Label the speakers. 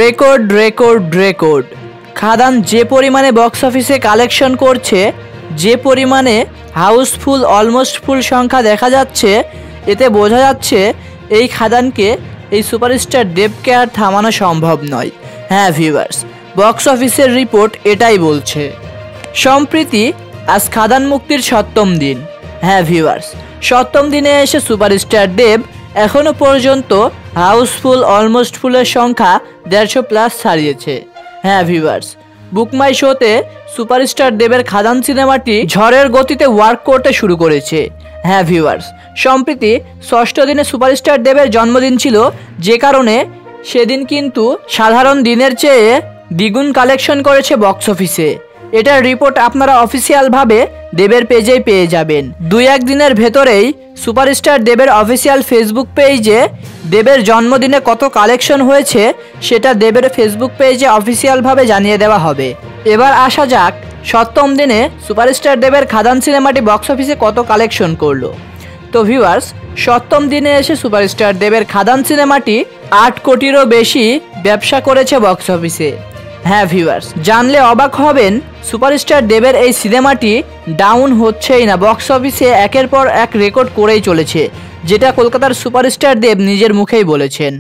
Speaker 1: Record record record. খাদান যে পরিমাণে box অফিসে কালেকশন করছে, যে পরিমাণে হাউসফুল অলমোস্ট ফুল সংখ্যা দেখা যাচ্ছে, এতে বোঝা যাচ্ছে এই খাদানকে, এই সুপারস্টার দেবকে আর থামানো সম্ভব নয়। হ্যাঁ ভিউয়ার্স, বক্স অফিসের রিপোর্ট এটাই বলছে। সম্প্রতি আজ খাদান মুক্তির 7ম দিন। হ্যাঁ ভিউয়ার্স, 7ম দিনে এসে সুপারস্টার দেব এখনও পর্যন্ত হাউসফুল অলমোস্ট ফুলের সংখ্যা 150+ ছাড়িয়েছে। হ্যাঁ ভিউয়ার্স, বুকমাই শোতে সুপারস্টার দেবের খাদান সিনেমাটি ঝড়ের গতিতে ওয়ার্ক করতে শুরু করেছে। হ্যাঁ ভিউয়ার্স, সম্প্রতি 6ষ্ঠ দিনে সুপারস্টার দেবের জন্মদিন ছিল, যে কারণে সেদিন কিন্তু সাধারণ দিনের চেয়ে দ্বিগুণ কালেকশন করেছে বক্স অফিসে। এটার রিপোর্ট আপনারা অফিসিয়ালভাবে দেবের পেজেই পেয়ে যাবেন। 2-1 দিনের ভেতরেই সুপারস্টার দেবের অফিসিয়াল ফেসবুক পেজে দেবের জন্মদিনে কত কালেকশন হয়েছে সেটা দেবের ফেসবুক পেজে অফিসিয়ালভাবে জানিয়ে দেওয়া হবে। এবার আসা যাক 7ম দিনে সুপারস্টার দেবের খাদান সিনেমাটি বক্স অফিসে কত কালেকশন করলো। তো ভিউয়ার্স, 7ম দিনে এসে সুপারস্টার দেবের খাদান সিনেমাটি 8 কোটিরও বেশি ব্যবসা করেছে বক্স অফিসে। হ্যাঁ ভিউয়ার্স, জানলে অবাক হবেন, সুপারস্টার দেবের এই সিনেমাটি ডাউন হচ্ছেই না, বক্স অফিসে একের পর এক রেকর্ড করেই চলেছে, যেটা কলকাতার সুপারস্টার দেব নিজের মুখেই বলেছেন।